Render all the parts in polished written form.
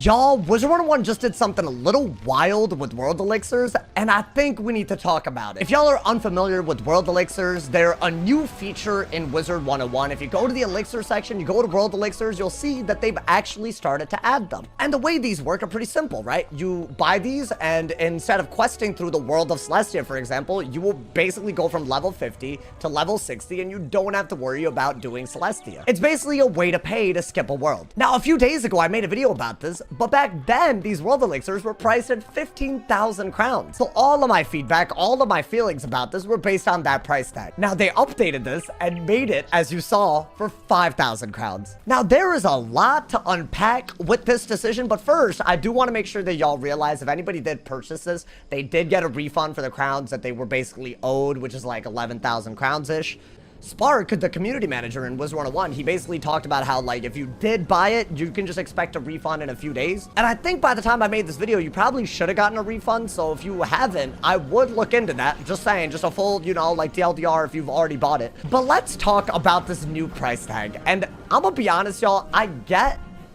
Y'all, Wizard101 just did something a little wild with world elixirs, and I think we need to talk about it. If y'all are unfamiliar with world elixirs, they're a new feature in Wizard101. If you go to the elixir section, you go to world elixirs, you'll see that they've actually started to add them. And the way these work are pretty simple, right? You buy these, and instead of questing through the world of Celestia, for example, you will basically go from level 50 to level 60, and you don't have to worry about doing Celestia. It's basically a way to pay to skip a world. Now, a few days ago, I made a video about this, but back then, these world elixirs were priced at 15,000 crowns. So all of my feedback, all of my feelings about this were based on that price tag. Now, they updated this and made it, as you saw, for 5,000 crowns. Now, there is a lot to unpack with this decision, but first, I do want to make sure that y'all realize if anybody did purchase this, they did get a refund for the crowns that they were basically owed, which is like 11,000 crowns-ish. Spark, the community manager in Wizard101, he basically talked about how, like, if you did buy it, you can just expect a refund in a few days. And I think by the time I made this video, you probably should have gotten a refund. So if you haven't, I would look into that. Just saying, just a full, you know, like TLDR if you've already bought it. But let's talk about this new price tag. And I'm gonna be honest, y'all, I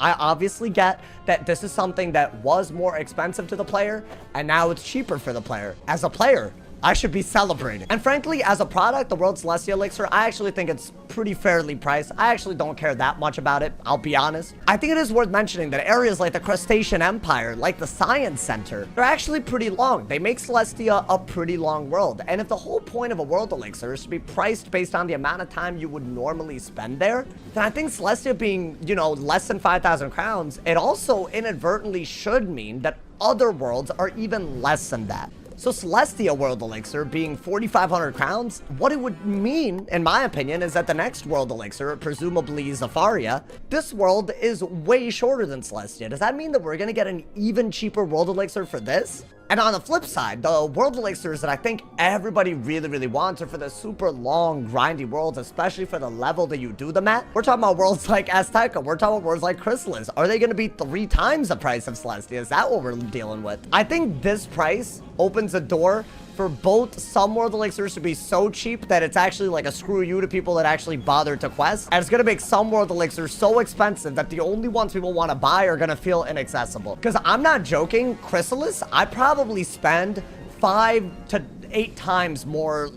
obviously get that this is something that was more expensive to the player, and now it's cheaper for the player. As a player, I should be celebrating. And frankly, as a product, the World Celestia Elixir, I actually think it's pretty fairly priced. I actually don't care that much about it, I'll be honest. I think it is worth mentioning that areas like the Crustacean Empire, like the Science Center, they're actually pretty long. They make Celestia a pretty long world. And if the whole point of a World Elixir is to be priced based on the amount of time you would normally spend there, then I think Celestia being, you know, less than 5,000 crowns, it also inadvertently should mean that other worlds are even less than that. So Celestia World Elixir being 4,500 crowns, what it would mean, in my opinion, is that the next World Elixir, presumably Zafaria, this world is way shorter than Celestia. Does that mean that we're gonna get an even cheaper World Elixir for this? And on the flip side, the world elixirs that I think everybody really wants are for the super long, grindy worlds, especially for the level that you do them at. We're talking about worlds like Azteca. We're talking about worlds like Chrysalis. Are they going to be 3 times the price of Celestia? Is that what we're dealing with? I think this price opens a door for both some world elixirs to be so cheap that it's actually like a screw you to people that actually bother to quest. And it's going to make some world elixirs so expensive that the only ones people want to buy are going to feel inaccessible. Because I'm not joking, Chrysalis, I probably spend 5 to 8 times more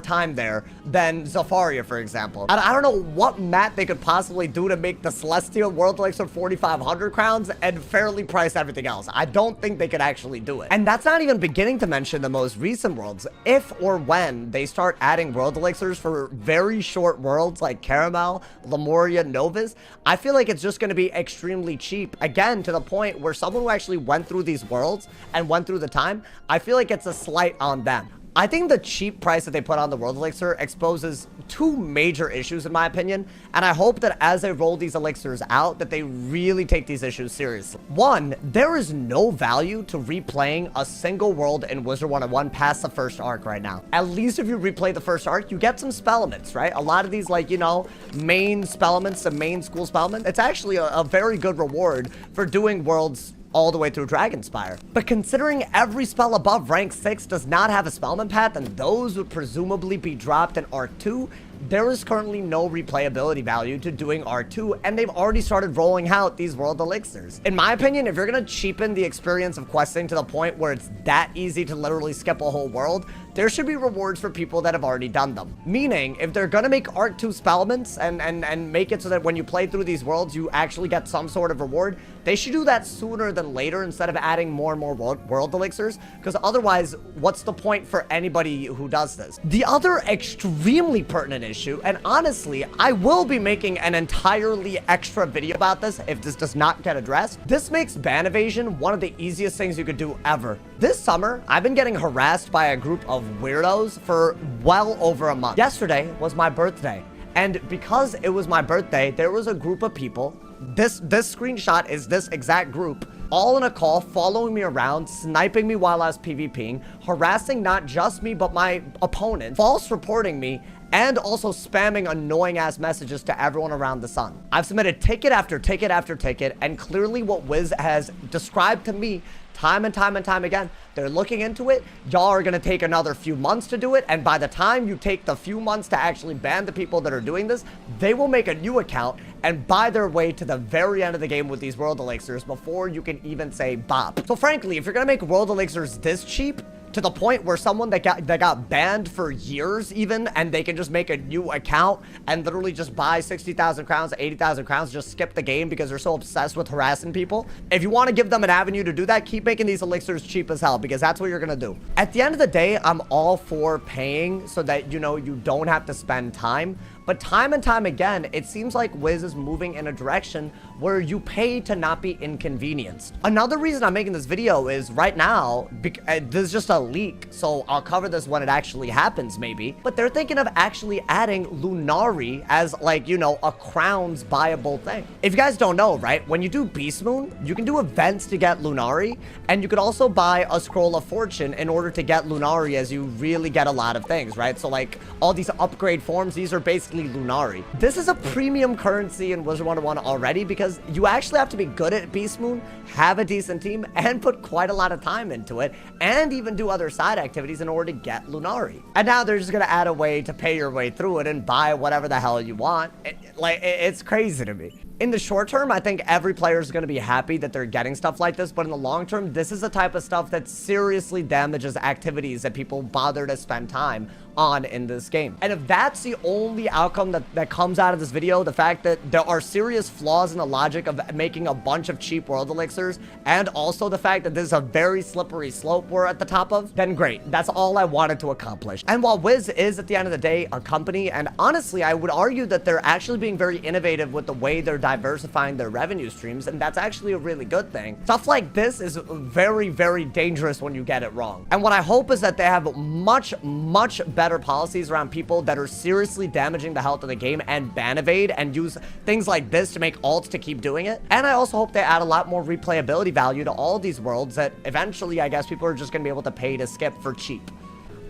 time there than Zafaria, for example. And I don't know what map they could possibly do to make the Celestial World Elixir 4,500 crowns and fairly price everything else. I don't think they could actually do it. And that's not even beginning to mention the most recent worlds. If or when they start adding World Elixirs for very short worlds like Caramel, Lemuria, Novus, I feel like it's just going to be extremely cheap. Again, to the point where someone who actually went through these worlds and went through the time, I feel like it's a slight on them. I think the cheap price that they put on the World Elixir exposes 2 major issues in my opinion, and I hope that as they roll these elixirs out, that they really take these issues seriously. 1, there is no value to replaying a single world in Wizard101 past the first arc right now. At least if you replay the first arc, you get some spellaments, right? A lot of these, like, you know, main spellaments, the main school spellaments, it's actually a very good reward for doing worlds all the way through Dragonspire. But considering every spell above rank 6 does not have a spellman path, and those would presumably be dropped in Arc 2, there is currently no replayability value to doing R2, and they've already started rolling out these world elixirs. In my opinion, if you're gonna cheapen the experience of questing to the point where it's that easy to literally skip a whole world, there should be rewards for people that have already done them. Meaning, if they're gonna make Arc 2 spellments and make it so that when you play through these worlds, you actually get some sort of reward, they should do that sooner than later instead of adding more and more world elixirs, because otherwise, what's the point for anybody who does this? The other extremely pertinent issue, and honestly, I will be making an entirely extra video about this if this does not get addressed. This makes ban evasion one of the easiest things you could do ever. This summer, I've been getting harassed by a group of weirdos for well over a month. Yesterday was my birthday, and because it was my birthday, there was a group of people. This screenshot is this exact group, all in a call, following me around, sniping me while I was PvPing, harassing not just me but my opponent, false reporting me, and also spamming annoying ass messages to everyone around the sun. I've submitted ticket after ticket after ticket, and clearly what Wiz has described to me time and time and time again, they're looking into it. Y'all are gonna take another few months to do it, and by the time you take the few months to actually ban the people that are doing this, they will make a new account and buy their way to the very end of the game with these world elixirs before you can even say bop. So frankly, if you're gonna make world elixirs this cheap, to the point where someone that got banned for years even, and they can just make a new account and literally just buy 60,000 crowns, 80,000 crowns, just skip the game because they're so obsessed with harassing people. If you want to give them an avenue to do that, keep making these elixirs cheap as hell, because that's what you're gonna do. At the end of the day, I'm all for paying so that, you know, you don't have to spend time. But time and time again, it seems like Wiz is moving in a direction where you pay to not be inconvenienced. Another reason I'm making this video is right now, this is just a leak, so I'll cover this when it actually happens maybe, but they're thinking of actually adding Lunari as, like, you know, a crowns buyable thing. If you guys don't know, right, when you do Beast Moon, you can do events to get Lunari, and you could also buy a Scroll of Fortune in order to get Lunari, as you really get a lot of things, right? So like all these upgrade forms, these are basically Lunari. This is a premium currency in Wizard101 already, because you actually have to be good at Beast Moon, have a decent team, and put quite a lot of time into it, and even do other side activities in order to get Lunari. And now they're just gonna add a way to pay your way through it and buy whatever the hell you want. It's crazy to me. In the short term, I think every player is going to be happy that they're getting stuff like this, but in the long term, this is the type of stuff that seriously damages activities that people bother to spend time on in this game. And if that's the only outcome that comes out of this video, the fact that there are serious flaws in the logic of making a bunch of cheap world elixirs, and also the fact that this is a very slippery slope we're at the top of, then great. That's all I wanted to accomplish. And while Wiz is, at the end of the day, a company, and honestly, I would argue that they're actually being very innovative with the way they're diversifying their revenue streams, and that's actually a really good thing. Stuff like this is very, very dangerous when you get it wrong. And what I hope is that they have much, much better policies around people that are seriously damaging the health of the game and ban evade, and use things like this to make alts to keep doing it. And I also hope they add a lot more replayability value to all these worlds that eventually, I guess, people are just gonna be able to pay to skip for cheap.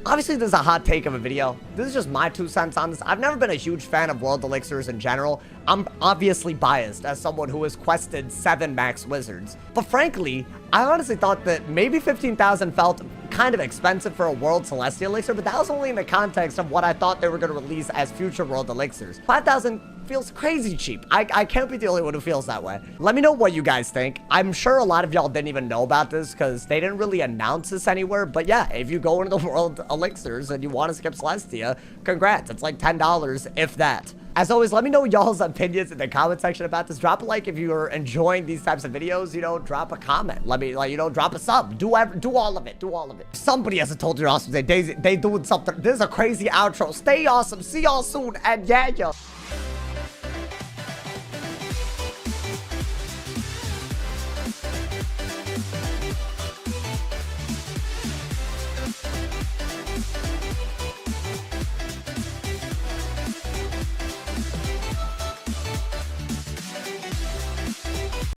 Obviously, this is a hot take of a video. This is just my 2 cents on this. I've never been a huge fan of world elixirs in general. I'm obviously biased as someone who has quested 7 max wizards. But frankly, I honestly thought that maybe 15,000 felt kind of expensive for a world celestial elixir, but that was only in the context of what I thought they were going to release as future world elixirs. 5,000 feels crazy cheap. I can't be the only one who feels that way. Let me know what you guys think. I'm sure a lot of y'all didn't even know about this because they didn't really announce this anywhere. But yeah, if you go into the world elixirs and you want to skip Celestia, congrats. It's like $10, if that. As always, let me know y'all's opinions in the comment section about this. Drop a like if you're enjoying these types of videos. You know, drop a comment. Let me, like, you know, drop a sub. Do all of it. Do all of it. Somebody hasn't told you awesome today. They doing something. This is a crazy outro. Stay awesome. See y'all soon. And yeah, yo.